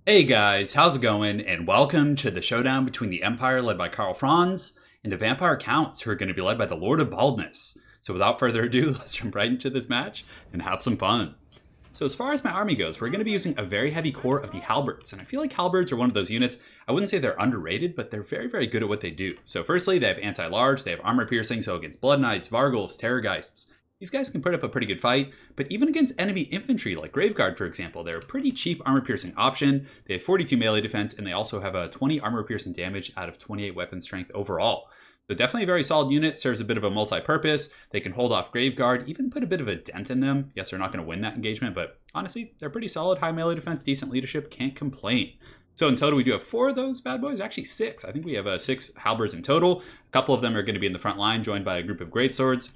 Hey guys, how's it going? And welcome to the showdown between the Empire led by Karl Franz and the Vampire Counts, who are going to be led by the Lord of Baldness. So without further ado, let's jump right into this match and have some fun. So as far as my army goes, we're going to be using a very heavy core of the Halberds, and I feel like Halberds are one of those units, I wouldn't say they're underrated, but they're very, very good at what they do. So firstly, they have anti-large, they have armor piercing, so against Blood Knights, Vargulfs, Terrorgeists, these guys can put up a pretty good fight, but even against enemy infantry like Graveguard, for example, they're a pretty cheap armor-piercing option. They have 42 melee defense, and they also have a 20 armor-piercing damage out of 28 weapon strength overall. So definitely a very solid unit, serves a bit of a multi-purpose. They can hold off Graveguard, even put a bit of a dent in them. Yes, they're not going to win that engagement, but honestly, they're pretty solid. High melee defense, decent leadership, can't complain. So in total, we do have 4 of those bad boys, actually 6. I think we have 6 halberds in total. A couple of them are going to be in the front line, joined by a group of greatswords.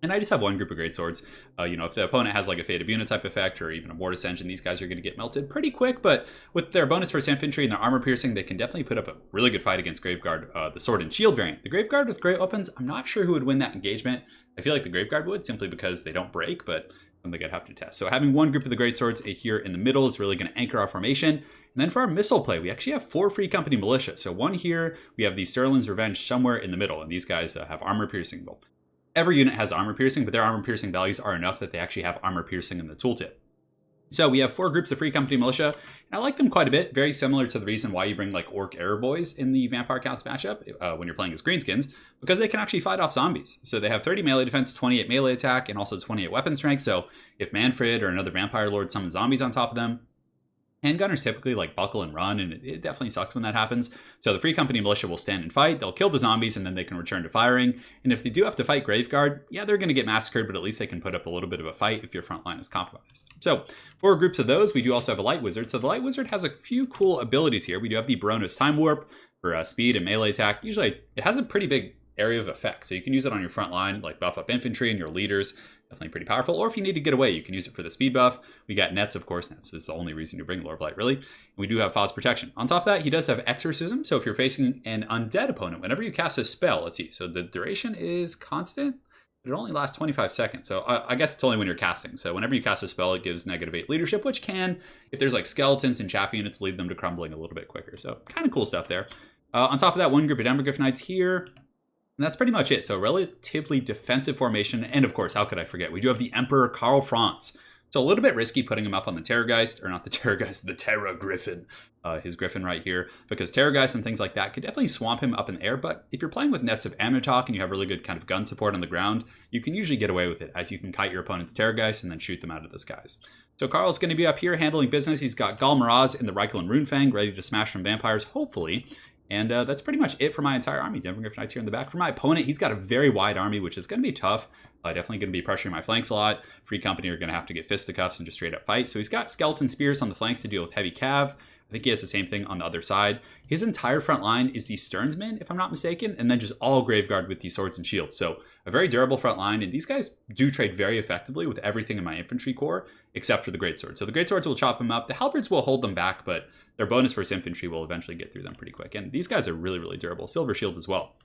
And I just have one group of greatswords. If the opponent has like a Fate of Una type effect or even a Mortis Engine, these guys are going to get melted pretty quick. But with their bonus for infantry and their armor piercing, they can definitely put up a really good fight against Graveguard, the sword and shield variant. The Graveguard with great weapons, I'm not sure who would win that engagement. I feel like the Graveguard would, simply because they don't break, but something I'd have to test. So having one group of the greatswords here in the middle is really going to anchor our formation. And then for our missile play, we actually have 4 free company militia. So one here, we have the Sterling's Revenge somewhere in the middle, and these guys have armor piercing. Every unit has armor piercing, but their armor piercing values are enough that they actually have armor piercing in the tooltip. So we have 4 groups of free company militia, and I like them quite a bit. Very similar to the reason why you bring like Orc Error Boys in the Vampire Counts matchup when you're playing as Greenskins, because they can actually fight off zombies. So they have 30 melee defense, 28 melee attack, and also 28 weapon strength. So if Manfred or another Vampire Lord summons zombies on top of them, handgunners typically like buckle and run, and it definitely sucks when that happens. So the free company militia will stand and fight, they'll kill the zombies, and then they can return to firing. And if they do have to fight Graveguard, yeah, they're going to get massacred, but at least they can put up a little bit of a fight if your front line is compromised. So 4 groups of those. We do also have a Light Wizard. So the Light Wizard has a few cool abilities here. We do have the Barona's Time Warp for speed and melee attack. Usually it has a pretty big area of effect, so you can use it on your front line, like buff up infantry and your leaders. Definitely pretty powerful. Or if you need to get away, you can use it for the speed buff. We got Nets, of course. Nets is the only reason you bring Lord of Light, really. And we do have Foz Protection. On top of that, he does have Exorcism. So if you're facing an undead opponent, whenever you cast a spell, let's see. So the duration is constant, but it only lasts 25 seconds. So I guess it's only when you're casting. So whenever you cast a spell, it gives -8 leadership, which can, if there's like skeletons and chaff units, lead them to crumbling a little bit quicker. So kind of cool stuff there. On top of that, one group of Demogryph Knights here. And that's pretty much it. So relatively defensive formation. And of course, how could I forget? We do have the Emperor Karl Franz. So a little bit risky putting him up on the Terrorgeist, or not the Terrorgeist, the Terra Griffin, his Griffin right here, because Terrorgeist and things like that could definitely swamp him up in the air. But if you're playing with Nets of Amnitok and you have really good kind of gun support on the ground, you can usually get away with it, as you can kite your opponent's Terrorgeist and then shoot them out of the skies. So Karl's going to be up here handling business. He's got Gal Maraz in the Reichel and Runefang ready to smash some vampires, hopefully. And that's pretty much it for my entire army. Demogryph Knights here in the back. For my opponent, he's got a very wide army, which is going to be tough. Definitely going to be pressuring my flanks a lot. Free company are going to have to get fisticuffs and just straight up fight. So he's got skeleton spears on the flanks to deal with heavy cav. I think he has the same thing on the other side. His entire front line is the Stearnsmen, if I'm not mistaken, and then just all Graveguard with these swords and shields. So a very durable front line, and these guys do trade very effectively with everything in my infantry corps, except for the greatswords. So the greatswords will chop them up. The halberds will hold them back, but their bonus versus infantry will eventually get through them pretty quick. And these guys are really, really durable. Silver shield as well.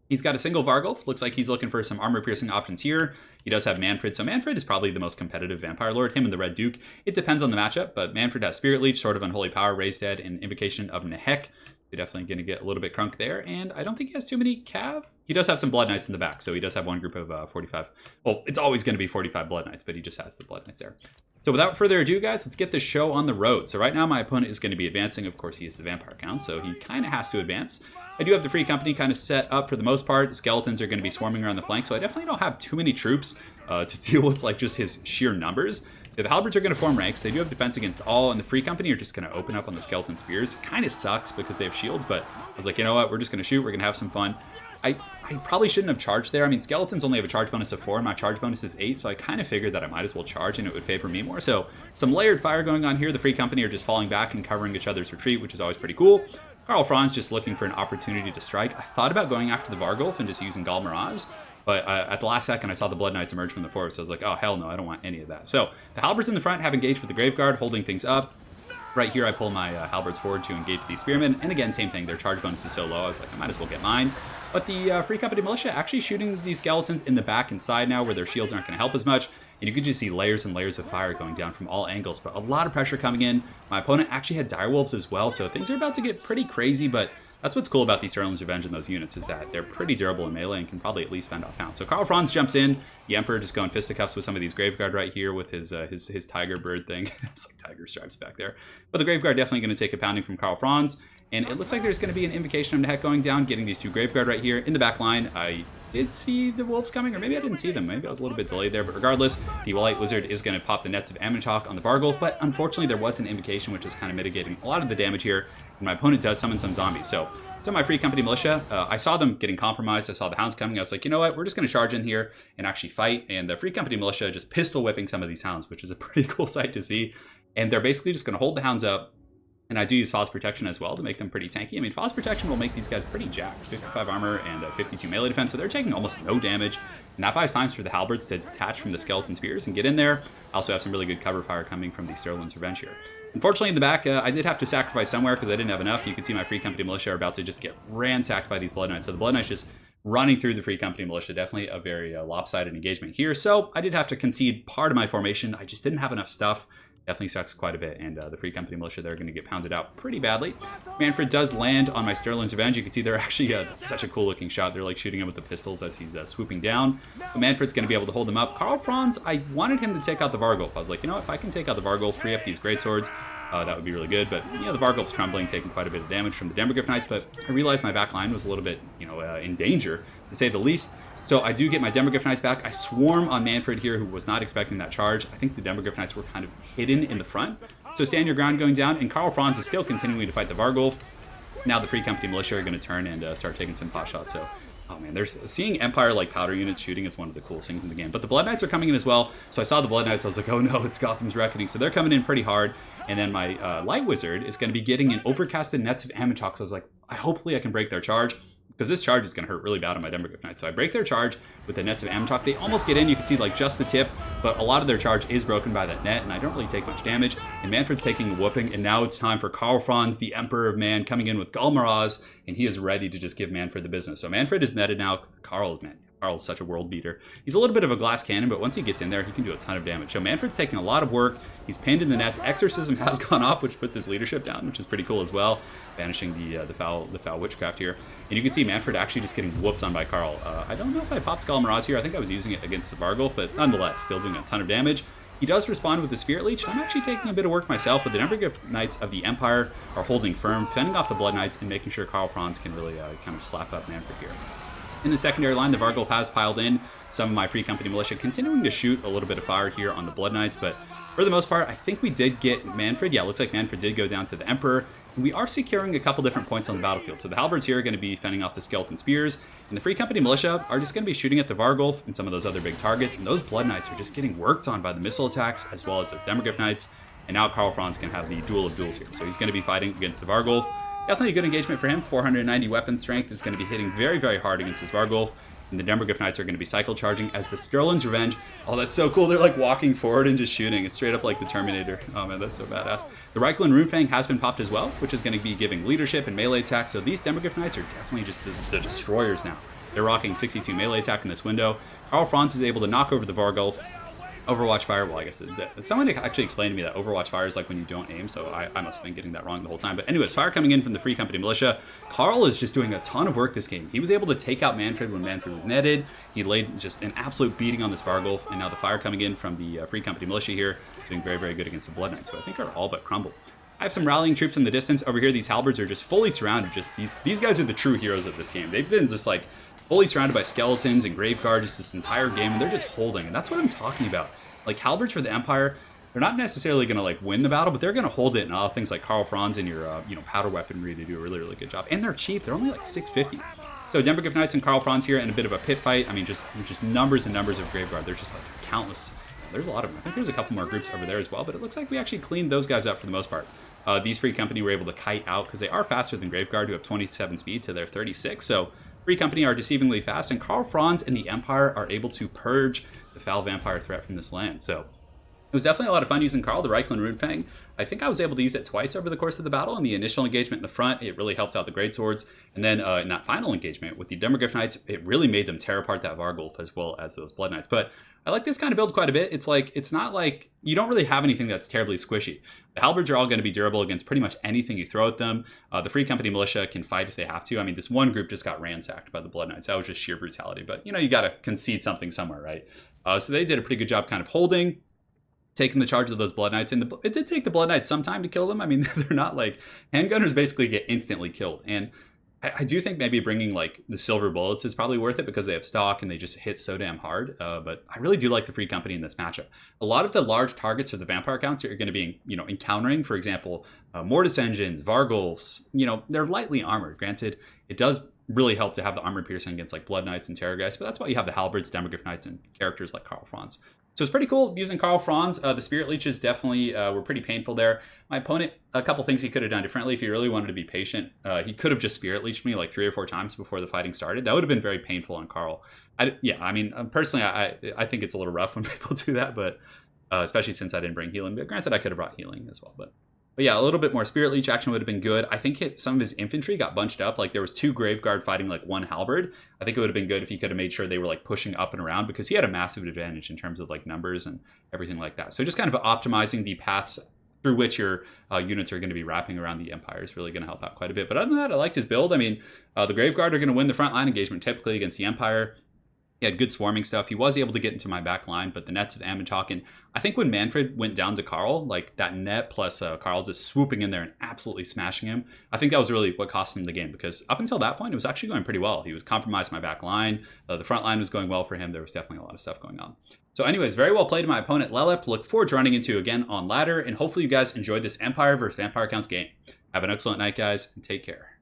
He's got a single Vargulf. Looks like he's looking for some armor-piercing options here. He does have Manfred. So Manfred is probably the most competitive Vampire Lord. Him and the Red Duke. It depends on the matchup, but Manfred has Spirit Leech, Sword of Unholy Power, Raised Dead, and Invocation of Nehek. You're definitely going to get a little bit crunk there. And I don't think he has too many cav. He does have some Blood Knights in the back. So he does have one group of 45. Well, it's always going to be 45 Blood Knights, but he just has the Blood Knights there. So without further ado, guys, let's get this show on the road. So right now, my opponent is going to be advancing. Of course, he is the Vampire Count, so he kind of has to advance. I do have the free company kind of set up for the most part. Skeletons are going to be swarming around the flank, so I definitely don't have too many troops to deal with like just his sheer numbers. So the halberds are going to form ranks. They do have defense against all, and the free company are just going to open up on the skeleton spears. It kind of sucks because they have shields, but I was like, you know what? We're just going to shoot. We're going to have some fun. I probably shouldn't have charged there. I mean, skeletons only have a charge bonus of 4, and my charge bonus is 8, so I kind of figured that I might as well charge and it would favor me more. So some layered fire going on here. The free company are just falling back and covering each other's retreat, which is always pretty cool. Karl Franz just looking for an opportunity to strike. I thought about going after the Vargulf and just using Gal Maraz, but at the last second I saw the Blood Knights emerge from the forest, so I was like, oh hell no, I don't want any of that. So the halberds in the front have engaged with the Graveguard, holding things up. Right here I pull my halberds forward to engage the Spearmen, and again, same thing, their charge bonus is so low, I was like, I might as well get mine. But the Free Company Militia actually shooting these skeletons in the back and side now, where their shields aren't going to help as much. and you could just see layers and layers of fire going down from all angles, but a lot of pressure coming in. My opponent actually had direwolves as well, so things are about to get pretty crazy, but that's what's cool about these Sterling's Revenge and those units, is that they're pretty durable in melee and can probably at least fend off hounds. So Karl Franz jumps in. The Emperor just going fisticuffs with some of these Graveguard right here with his tiger bird thing. It's like tiger stripes back there. But the Graveguard definitely going to take a pounding from Karl Franz. And it looks like there's going to be an invocation of Nehek going down, getting these 2 Graveguard right here in the back line. I did see the wolves coming, or maybe I didn't see them. Maybe I was a little bit delayed there, but regardless, the Light Wizard is going to pop the Nets of Amachok on the Vargulf, but unfortunately there was an invocation which is kind of mitigating a lot of the damage here, and my opponent does summon some zombies. So my Free Company Militia, I saw them getting compromised. I saw the hounds coming. I was like, you know what? We're just going to charge in here and actually fight. And the Free Company Militia just pistol whipping some of these hounds, which is a pretty cool sight to see. And they're basically just going to hold the hounds up. And I do use Foz Protection as well to make them pretty tanky. I mean, Foz Protection will make these guys pretty jacked. 55 armor and 52 melee defense, so they're taking almost no damage. And that buys times for the halberds to detach from the skeleton spears and get in there. I also have some really good cover fire coming from the Sterling's Revenge here. Unfortunately, in the back, I did have to sacrifice somewhere because I didn't have enough. You can see my Free Company Militia are about to just get ransacked by these Blood Knights. So the Blood Knights just running through the Free Company Militia. Definitely a very lopsided engagement here. So I did have to concede part of my formation. I just didn't have enough stuff. Definitely sucks quite a bit, and the Free Company Militia, they're going to get pounded out pretty badly. Manfred does land on my Sterling's Revenge. You can see they're actually, that's such a cool looking shot. They're like shooting him with the pistols as he's swooping down. But Manfred's going to be able to hold him up. Karl Franz, I wanted him to take out the Vargulf. I was like, you know what, if I can take out the Vargulf, free up these greatswords, that would be really good. But, you know, the Vargulf's crumbling, taking quite a bit of damage from the Demogryph Knights, but I realized my back line was a little bit, in danger, to say the least. So I do get my Demogryph Knights back. I swarm on Manfred here, who was not expecting that charge. I think the Demogryph Knights were kind of hidden in the front. So stand your ground going down, and Karl Franz is still continuing to fight the Vargulf. Now the Free Company Militia are going to turn and start taking some pot shots. So, oh man, seeing Empire like powder units shooting is one of the coolest things in the game. But the Blood Knights are coming in as well. So I saw the Blood Knights, I was like, oh no, it's Gotham's Reckoning. So they're coming in pretty hard. And then my Light Wizard is going to be getting an overcasted Nets of Amachok. So I was like, hopefully I can break their charge, because this charge is going to hurt really bad on my Demogryph Knights. So I break their charge with the Nets of Amachok. They almost get in. You can see like just the tip, but a lot of their charge is broken by that net, and I don't really take much damage. And Manfred's taking a whooping, and now it's time for Karl Franz, the Emperor of Man, coming in with Galmaraz, and he is ready to just give Manfred the business. So Manfred is netted now. Karl's such a world beater. He's a little bit of a glass cannon, but once he gets in there, he can do a ton of damage. So Manfred's taking a lot of work. He's pinned in the nets. Exorcism has gone off, which puts his leadership down, which is pretty cool as well. Banishing the foul witchcraft here. And you can see Manfred actually just getting whoops on by Karl. I don't know if I popped Galmaraz here. I think I was using it against the Vargulf, but nonetheless, still doing a ton of damage. He does respond with the Spirit Leech. I'm actually taking a bit of work myself, but the Demogryph Knights of the Empire are holding firm, fending off the Blood Knights, and making sure Karl Franz can really kind of slap up Manfred here. In the secondary line, the Vargulf has piled in. Some of my Free Company Militia continuing to shoot a little bit of fire here on the Blood Knights, but for the most part, I think we did get Manfred. Yeah, it looks like Manfred did go down to the Emperor. And we are securing a couple different points on the battlefield. So the Halberds here are going to be fending off the Skeleton Spears, and the Free Company Militia are just going to be shooting at the Vargulf and some of those other big targets, and those Blood Knights are just getting worked on by the missile attacks as well as those Demogryph Knights. And now Karl Franz can have the duel of duels here. So he's going to be fighting against the Vargulf. Definitely a good engagement for him. 490 weapon strength is going to be hitting very, very hard against his Vargulf. And the Demogryph Knights are going to be cycle charging as the Sterling's Revenge. Oh, that's so cool. They're like walking forward and just shooting. It's straight up like the Terminator. Oh man, that's so badass. The Reikland Runefang has been popped as well, which is going to be giving leadership and melee attack. So these Demogryph Knights are definitely just the destroyers now. They're rocking 62 melee attack in this window. Karl Franz is able to knock over the Vargulf. Overwatch Fire, well, I guess someone actually explained to me that Overwatch Fire is like when you don't aim, so I must have been getting that wrong the whole time. But anyways, fire coming in from the Free Company Militia. Karl is just doing a ton of work this game. He was able to take out Manfred when Manfred was netted. He laid just an absolute beating on this Vargulf, and now the fire coming in from the Free Company Militia here is doing very, very good against the Blood Knights, who I think are all but crumbled. I have some rallying troops in the distance. Over here, these Halberds are just fully surrounded. Just these guys are the true heroes of this game. They've been just like fully surrounded by skeletons and Graveguard just this entire game, and they're just holding, and that's what I'm talking about. Like, Halberds for the Empire, they're not necessarily going to, like, win the battle, but they're going to hold it, and all things like Karl Franz and your, powder weaponry to do a really, really good job. And they're cheap. They're only, like, $650. So, Demogryph Knights and Karl Franz here in a bit of a pit fight. I mean, just numbers and numbers of Graveguard. They're just, like, countless. There's a lot of them. I think there's a couple more groups over there as well, but it looks like we actually cleaned those guys up for the most part. These Free Company were able to kite out, because they are faster than Graveguard, who have 27 speed to their 36. So, Free Company are deceivingly fast, and Karl Franz and the Empire are able to purge the foul vampire threat from this land. So, it was definitely a lot of fun using Karl, the Reikland Runefang. I think I was able to use it twice over the course of the battle. In the initial engagement in the front, it really helped out the greatswords. And then in that final engagement with the Demogryph Knights, it really made them tear apart that Vargulf as well as those Blood Knights. But I like this kind of build quite a bit. It's not like you don't really have anything that's terribly squishy. The halberds are all going to be durable against pretty much anything you throw at them. The Free Company Militia can fight if they have to. I mean, this one group just got ransacked by the Blood Knights. That was just sheer brutality. But, you got to concede something somewhere, right? So they did a pretty good job kind of holding, taking the charge of those Blood Knights. And it did take the Blood Knights some time to kill them. I mean, they're not like... Handgunners basically get instantly killed. And I do think maybe bringing like the silver bullets is probably worth it because they have stock and they just hit so damn hard. But I really do like the Free Company in this matchup. A lot of the large targets for the vampire counts are going to be, encountering, for example, Mortis Engines, Vargulfs, they're lightly armored. Granted, it does really help to have the armor piercing against like Blood Knights and Terrorgeist, but that's why you have the Halberds, Demogryph Knights, and characters like KARL Franz. So it's pretty cool using KARL Franz. The Spirit Leeches definitely were pretty painful there. My opponent, a couple things he could have done differently if he really wanted to be patient. He could have just Spirit Leeched me like 3 or 4 times before the fighting started. That would have been very painful on KARL. Personally, I think it's a little rough when people do that, but especially since I didn't bring healing. But granted, I could have brought healing as well, But yeah, a little bit more Spirit Leech action would have been good. I think some of his infantry got bunched up. Like there was 2 Graveguard fighting like 1 Halberd. I think it would have been good if he could have made sure they were like pushing up and around because he had a massive advantage in terms of like numbers and everything like that. So just kind of optimizing the paths through which your units are going to be wrapping around the Empire is really going to help out quite a bit. But other than that, I liked his build. I mean, the Graveguard are going to win the frontline engagement typically against the Empire. He had good swarming stuff. He was able to get into my back line, but the nets of Amidchocken, I think when Manfred went down to KARL, like that net plus KARL just swooping in there and absolutely smashing him, I think that was really what cost him the game because up until that point, it was actually going pretty well. He was compromised my back line. The front line was going well for him. There was definitely a lot of stuff going on. So anyways, very well played to my opponent, Lelep. Look forward to running into again on ladder, and hopefully you guys enjoyed this Empire versus Vampire Counts game. Have an excellent night, guys, and take care.